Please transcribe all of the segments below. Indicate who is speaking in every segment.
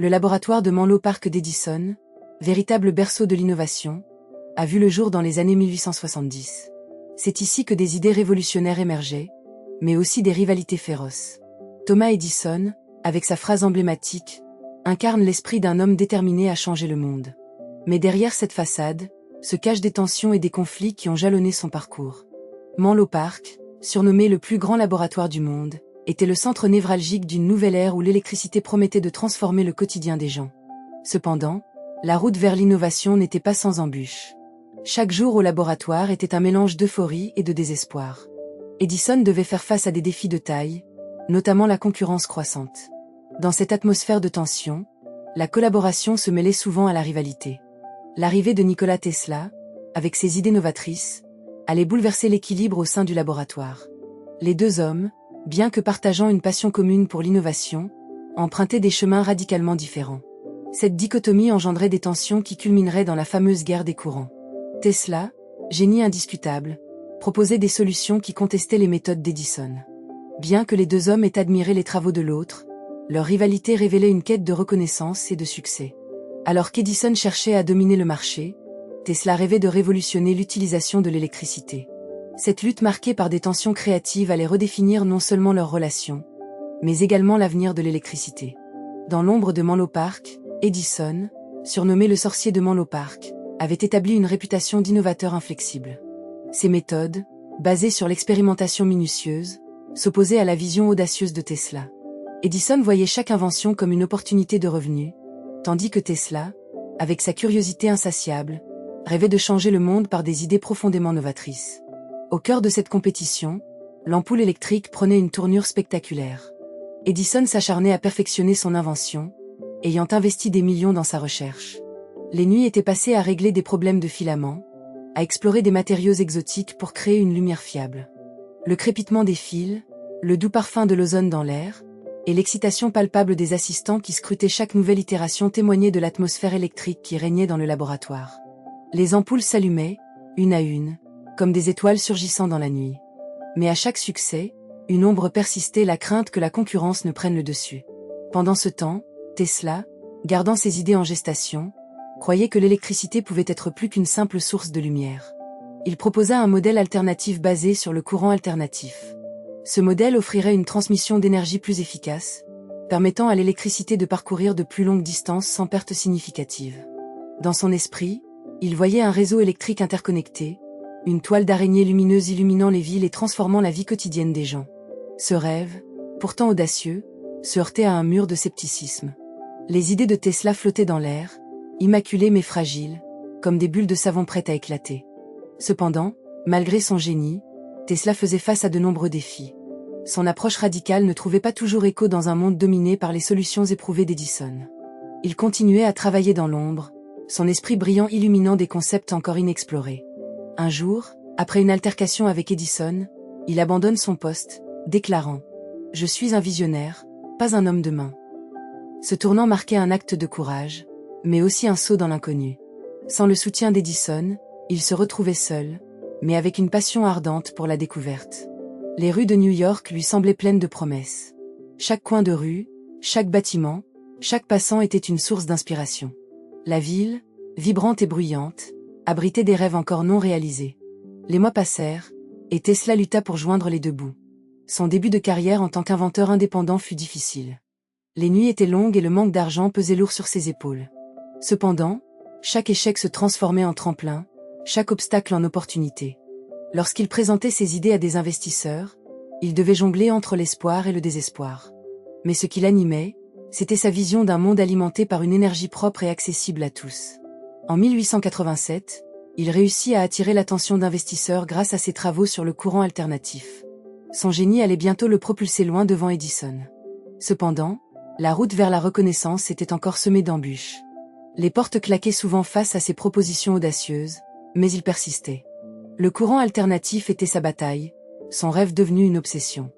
Speaker 1: Le laboratoire de Menlo Park d'Edison, véritable berceau de l'innovation, a vu le jour dans les années 1870. C'est ici que des idées révolutionnaires émergeaient, mais aussi des rivalités féroces. Thomas Edison, avec sa phrase emblématique, incarne l'esprit d'un homme déterminé à changer le monde. Mais derrière cette façade, se cachent des tensions et des conflits qui ont jalonné son parcours. Menlo Park, surnommé le plus grand laboratoire du monde, était le centre névralgique d'une nouvelle ère où l'électricité promettait de transformer le quotidien des gens. Cependant, la route vers l'innovation n'était pas sans embûches. Chaque jour au laboratoire était un mélange d'euphorie et de désespoir. Edison devait faire face à des défis de taille, notamment la concurrence croissante. Dans cette atmosphère de tension, la collaboration se mêlait souvent à la rivalité. L'arrivée de Nikola Tesla, avec ses idées novatrices, allait bouleverser l'équilibre au sein du laboratoire. Les deux hommes, bien que partageant une passion commune pour l'innovation, empruntaient des chemins radicalement différents. Cette dichotomie engendrait des tensions qui culmineraient dans la fameuse guerre des courants. Tesla, génie indiscutable, proposait des solutions qui contestaient les méthodes d'Edison. Bien que les deux hommes aient admiré les travaux de l'autre, leur rivalité révélait une quête de reconnaissance et de succès. Alors qu'Edison cherchait à dominer le marché, Tesla rêvait de révolutionner l'utilisation de l'électricité. Cette lutte marquée par des tensions créatives allait redéfinir non seulement leurs relations, mais également l'avenir de l'électricité. Dans l'ombre de Menlo Park, Edison, surnommé le sorcier de Menlo Park, avait établi une réputation d'innovateur inflexible. Ses méthodes, basées sur l'expérimentation minutieuse, s'opposaient à la vision audacieuse de Tesla. Edison voyait chaque invention comme une opportunité de revenu, tandis que Tesla, avec sa curiosité insatiable, rêvait de changer le monde par des idées profondément novatrices. Au cœur de cette compétition, l'ampoule électrique prenait une tournure spectaculaire. Edison s'acharnait à perfectionner son invention, ayant investi des millions dans sa recherche. Les nuits étaient passées à régler des problèmes de filaments, à explorer des matériaux exotiques pour créer une lumière fiable. Le crépitement des fils, le doux parfum de l'ozone dans l'air, et l'excitation palpable des assistants qui scrutaient chaque nouvelle itération témoignaient de l'atmosphère électrique qui régnait dans le laboratoire. Les ampoules s'allumaient, une à une, comme des étoiles surgissant dans la nuit. Mais à chaque succès, une ombre persistait, la crainte que la concurrence ne prenne le dessus. Pendant ce temps, Tesla, gardant ses idées en gestation, croyait que l'électricité pouvait être plus qu'une simple source de lumière. Il proposa un modèle alternatif basé sur le courant alternatif. Ce modèle offrirait une transmission d'énergie plus efficace, permettant à l'électricité de parcourir de plus longues distances sans perte significative. Dans son esprit, il voyait un réseau électrique interconnecté, une toile d'araignée lumineuse illuminant les villes et transformant la vie quotidienne des gens. Ce rêve, pourtant audacieux, se heurtait à un mur de scepticisme. Les idées de Tesla flottaient dans l'air, immaculées mais fragiles, comme des bulles de savon prêtes à éclater. Cependant, malgré son génie, Tesla faisait face à de nombreux défis. Son approche radicale ne trouvait pas toujours écho dans un monde dominé par les solutions éprouvées d'Edison. Il continuait à travailler dans l'ombre, son esprit brillant illuminant des concepts encore inexplorés. Un jour, après une altercation avec Edison, il abandonne son poste, déclarant « Je suis un visionnaire, pas un homme de main ». Ce tournant marquait un acte de courage, mais aussi un saut dans l'inconnu. Sans le soutien d'Edison, il se retrouvait seul, mais avec une passion ardente pour la découverte. Les rues de New York lui semblaient pleines de promesses. Chaque coin de rue, chaque bâtiment, chaque passant était une source d'inspiration. La ville, vibrante et bruyante, abritait des rêves encore non réalisés. Les mois passèrent, et Tesla lutta pour joindre les deux bouts. Son début de carrière en tant qu'inventeur indépendant fut difficile. Les nuits étaient longues et le manque d'argent pesait lourd sur ses épaules. Cependant, chaque échec se transformait en tremplin, chaque obstacle en opportunité. Lorsqu'il présentait ses idées à des investisseurs, il devait jongler entre l'espoir et le désespoir. Mais ce qui l'animait, c'était sa vision d'un monde alimenté par une énergie propre et accessible à tous. En 1887, il réussit à attirer l'attention d'investisseurs grâce à ses travaux sur le courant alternatif. Son génie allait bientôt le propulser loin devant Edison. Cependant, la route vers la reconnaissance était encore semée d'embûches. Les portes claquaient souvent face à ses propositions audacieuses, mais il persistait. Le courant alternatif était sa bataille, son rêve devenu une obsession.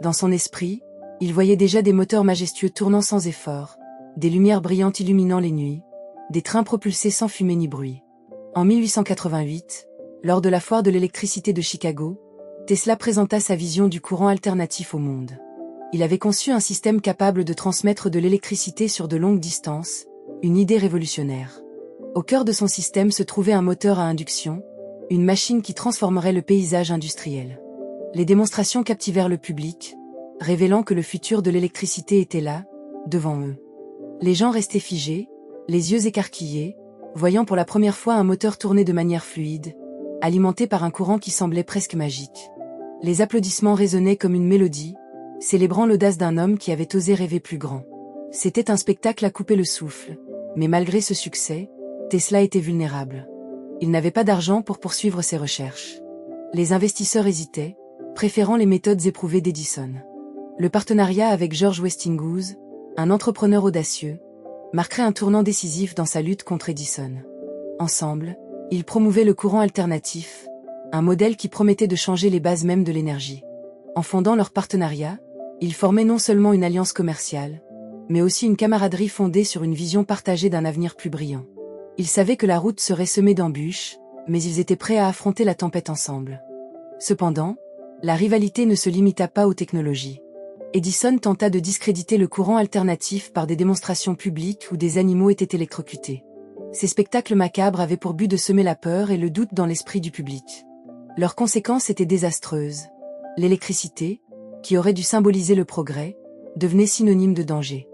Speaker 1: Dans son esprit, il voyait déjà des moteurs majestueux tournant sans effort, des lumières brillantes illuminant les nuits, des trains propulsés sans fumée ni bruit. En 1888, lors de la foire de l'électricité de Chicago, Tesla présenta sa vision du courant alternatif au monde. Il avait conçu un système capable de transmettre de l'électricité sur de longues distances, une idée révolutionnaire. Au cœur de son système se trouvait un moteur à induction, une machine qui transformerait le paysage industriel. Les démonstrations captivèrent le public, révélant que le futur de l'électricité était là, devant eux. Les gens restaient figés, les yeux écarquillés, voyant pour la première fois un moteur tourner de manière fluide, alimenté par un courant qui semblait presque magique. Les applaudissements résonnaient comme une mélodie, célébrant l'audace d'un homme qui avait osé rêver plus grand. C'était un spectacle à couper le souffle, mais malgré ce succès, Tesla était vulnérable. Il n'avait pas d'argent pour poursuivre ses recherches. Les investisseurs hésitaient, préférant les méthodes éprouvées d'Edison. Le partenariat avec George Westinghouse, un entrepreneur audacieux, marquerait un tournant décisif dans sa lutte contre Edison. Ensemble, ils promouvaient le courant alternatif, un modèle qui promettait de changer les bases mêmes de l'énergie. En fondant leur partenariat, ils formaient non seulement une alliance commerciale, mais aussi une camaraderie fondée sur une vision partagée d'un avenir plus brillant. Ils savaient que la route serait semée d'embûches, mais ils étaient prêts à affronter la tempête ensemble. Cependant, la rivalité ne se limita pas aux technologies. Edison tenta de discréditer le courant alternatif par des démonstrations publiques où des animaux étaient électrocutés. Ces spectacles macabres avaient pour but de semer la peur et le doute dans l'esprit du public. Leurs conséquences étaient désastreuses. L'électricité, qui aurait dû symboliser le progrès, devenait synonyme de danger.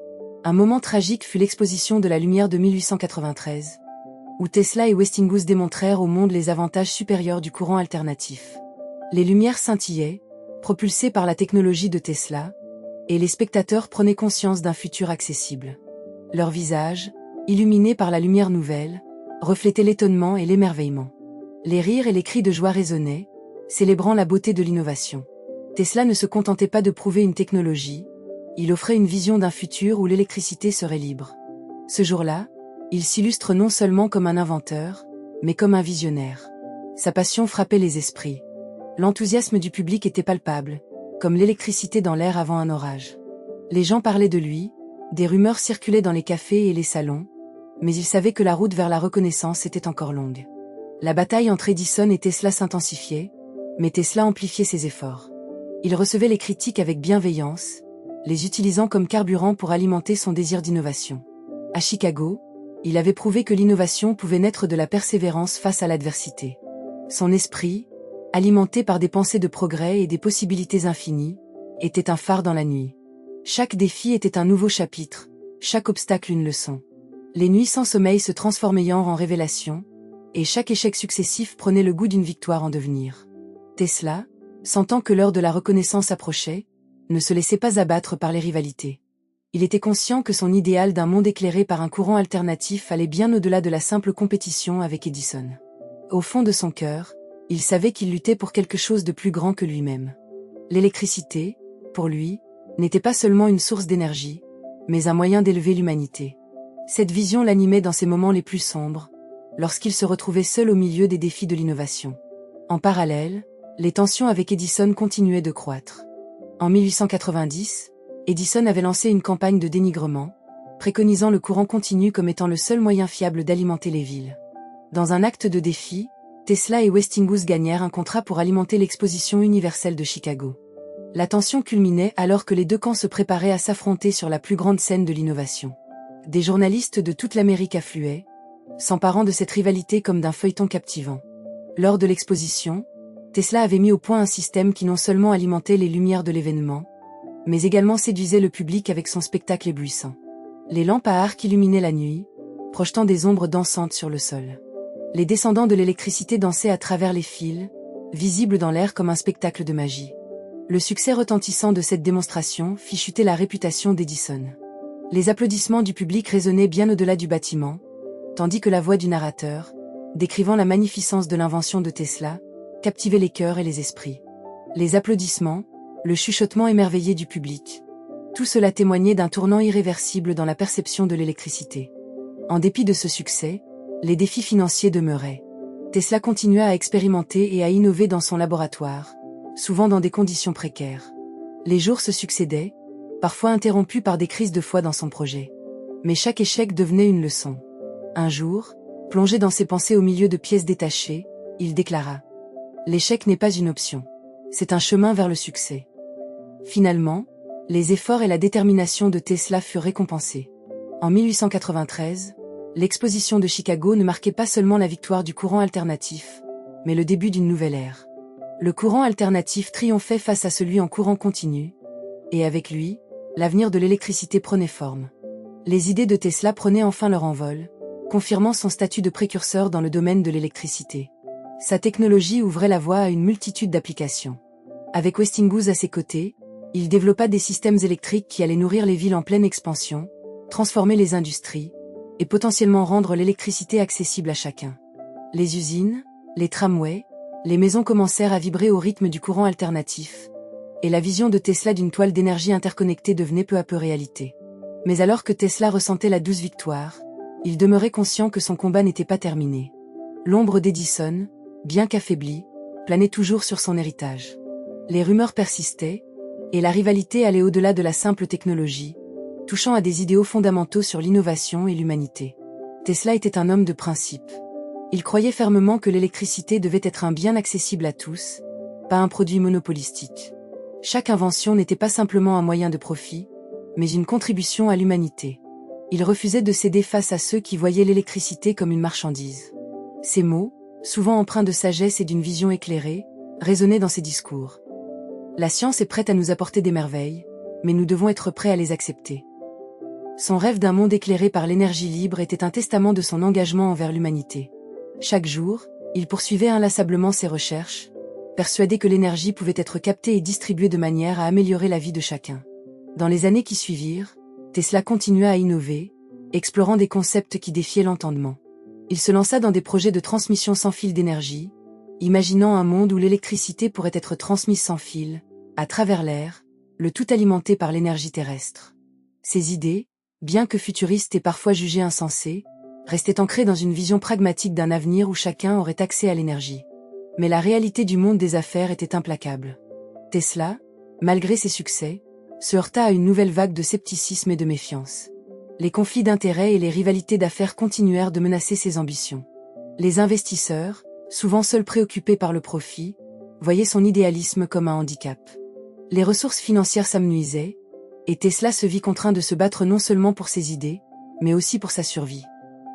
Speaker 1: Un moment tragique fut l'exposition de la lumière de 1893, où Tesla et Westinghouse démontrèrent au monde les avantages supérieurs du courant alternatif. Les lumières scintillaient, propulsées par la technologie de Tesla, et les spectateurs prenaient conscience d'un futur accessible. Leurs visages, illuminés par la lumière nouvelle, reflétaient l'étonnement et l'émerveillement. Les rires et les cris de joie résonnaient, célébrant la beauté de l'innovation. Tesla ne se contentait pas de prouver une technologie, il offrait une vision d'un futur où l'électricité serait libre. Ce jour-là, il s'illustre non seulement comme un inventeur, mais comme un visionnaire. Sa passion frappait les esprits. L'enthousiasme du public était palpable, comme l'électricité dans l'air avant un orage. Les gens parlaient de lui, des rumeurs circulaient dans les cafés et les salons, mais ils savaient que la route vers la reconnaissance était encore longue. La bataille entre Edison et Tesla s'intensifiait, mais Tesla amplifiait ses efforts. Il recevait les critiques avec bienveillance, les utilisant comme carburant pour alimenter son désir d'innovation. À Chicago, il avait prouvé que l'innovation pouvait naître de la persévérance face à l'adversité. Son esprit, alimenté par des pensées de progrès et des possibilités infinies, était un phare dans la nuit. Chaque défi était un nouveau chapitre, chaque obstacle une leçon. Les nuits sans sommeil se transformaient en révélations, et chaque échec successif prenait le goût d'une victoire en devenir. Tesla, sentant que l'heure de la reconnaissance approchait, ne se laissait pas abattre par les rivalités. Il était conscient que son idéal d'un monde éclairé par un courant alternatif allait bien au-delà de la simple compétition avec Edison. Au fond de son cœur, il savait qu'il luttait pour quelque chose de plus grand que lui-même. L'électricité, pour lui, n'était pas seulement une source d'énergie, mais un moyen d'élever l'humanité. Cette vision l'animait dans ses moments les plus sombres, lorsqu'il se retrouvait seul au milieu des défis de l'innovation. En parallèle, les tensions avec Edison continuaient de croître. En 1890, Edison avait lancé une campagne de dénigrement, préconisant le courant continu comme étant le seul moyen fiable d'alimenter les villes. Dans un acte de défi, Tesla et Westinghouse gagnèrent un contrat pour alimenter l'exposition universelle de Chicago. La tension culminait alors que les deux camps se préparaient à s'affronter sur la plus grande scène de l'innovation. Des journalistes de toute l'Amérique affluaient, s'emparant de cette rivalité comme d'un feuilleton captivant. Lors de l'exposition, Tesla avait mis au point un système qui non seulement alimentait les lumières de l'événement, mais également séduisait le public avec son spectacle éblouissant. Les lampes à arc illuminaient la nuit, projetant des ombres dansantes sur le sol. Les descendants de l'électricité dansaient à travers les fils, visibles dans l'air comme un spectacle de magie. Le succès retentissant de cette démonstration fit chuter la réputation d'Edison. Les applaudissements du public résonnaient bien au-delà du bâtiment, tandis que la voix du narrateur, décrivant la magnificence de l'invention de Tesla, captivait les cœurs et les esprits. Les applaudissements, le chuchotement émerveillé du public, tout cela témoignait d'un tournant irréversible dans la perception de l'électricité. En dépit de ce succès, les défis financiers demeuraient. Tesla continua à expérimenter et à innover dans son laboratoire, souvent dans des conditions précaires. Les jours se succédaient, parfois interrompus par des crises de foi dans son projet. Mais chaque échec devenait une leçon. Un jour, plongé dans ses pensées au milieu de pièces détachées, il déclara : « L'échec n'est pas une option. C'est un chemin vers le succès. » Finalement, Les efforts et la détermination de Tesla furent récompensés. En 1893, l'exposition de Chicago ne marquait pas seulement la victoire du courant alternatif, mais le début d'une nouvelle ère. Le courant alternatif triomphait face à celui en courant continu, et avec lui, l'avenir de l'électricité prenait forme. Les idées de Tesla prenaient enfin leur envol, confirmant son statut de précurseur dans le domaine de l'électricité. Sa technologie ouvrait la voie à une multitude d'applications. Avec Westinghouse à ses côtés, il développa des systèmes électriques qui allaient nourrir les villes en pleine expansion, transformer les industries, et potentiellement rendre l'électricité accessible à chacun. Les usines, les tramways, les maisons commencèrent à vibrer au rythme du courant alternatif, et la vision de Tesla d'une toile d'énergie interconnectée devenait peu à peu réalité. Mais alors que Tesla ressentait la douce victoire, il demeurait conscient que son combat n'était pas terminé. L'ombre d'Edison, bien qu'affaiblie, planait toujours sur son héritage. Les rumeurs persistaient, et la rivalité allait au-delà de la simple technologie, touchant à des idéaux fondamentaux sur l'innovation et l'humanité. Tesla était un homme de principe. Il croyait fermement que l'électricité devait être un bien accessible à tous, pas un produit monopolistique. Chaque invention n'était pas simplement un moyen de profit, mais une contribution à l'humanité. Il refusait de céder face à ceux qui voyaient l'électricité comme une marchandise. Ces mots, souvent empreints de sagesse et d'une vision éclairée, résonnaient dans ses discours. La science est prête à nous apporter des merveilles, mais nous devons être prêts à les accepter. Son rêve d'un monde éclairé par l'énergie libre était un testament de son engagement envers l'humanité. Chaque jour, il poursuivait inlassablement ses recherches, persuadé que l'énergie pouvait être captée et distribuée de manière à améliorer la vie de chacun. Dans les années qui suivirent, Tesla continua à innover, explorant des concepts qui défiaient l'entendement. Il se lança dans des projets de transmission sans fil d'énergie, imaginant un monde où l'électricité pourrait être transmise sans fil, à travers l'air, le tout alimenté par l'énergie terrestre. Ces idées, bien que futuristes et parfois jugées insensées, restaient ancrées dans une vision pragmatique d'un avenir où chacun aurait accès à l'énergie. Mais la réalité du monde des affaires était implacable. Tesla, malgré ses succès, se heurta à une nouvelle vague de scepticisme et de méfiance. Les conflits d'intérêts et les rivalités d'affaires continuèrent de menacer ses ambitions. Les investisseurs, souvent seuls préoccupés par le profit, voyaient son idéalisme comme un handicap. Les ressources financières s'amenuisaient, et Tesla se vit contraint de se battre non seulement pour ses idées, mais aussi pour sa survie.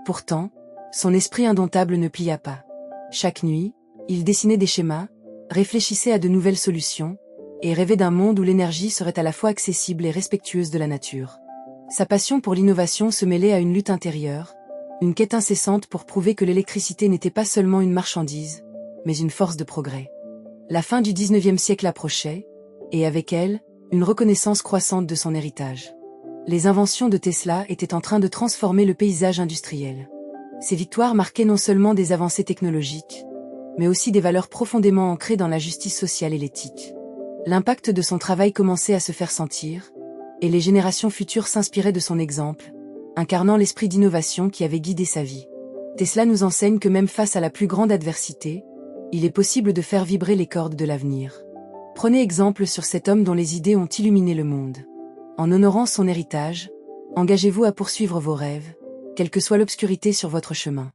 Speaker 1: Pourtant, son esprit indomptable ne plia pas. Chaque nuit, il dessinait des schémas, réfléchissait à de nouvelles solutions, et rêvait d'un monde où l'énergie serait à la fois accessible et respectueuse de la nature. Sa passion pour l'innovation se mêlait à une lutte intérieure, une quête incessante pour prouver que l'électricité n'était pas seulement une marchandise, mais une force de progrès. La fin du XIXe siècle approchait, et avec elle, une reconnaissance croissante de son héritage. Les inventions de Tesla étaient en train de transformer le paysage industriel. Ces victoires marquaient non seulement des avancées technologiques, mais aussi des valeurs profondément ancrées dans la justice sociale et l'éthique. L'impact de son travail commençait à se faire sentir, et les générations futures s'inspiraient de son exemple, incarnant l'esprit d'innovation qui avait guidé sa vie. Tesla nous enseigne que même face à la plus grande adversité, il est possible de faire vibrer les cordes de l'avenir. Prenez exemple sur cet homme dont les idées ont illuminé le monde. En honorant son héritage, engagez-vous à poursuivre vos rêves, quelle que soit l'obscurité sur votre chemin.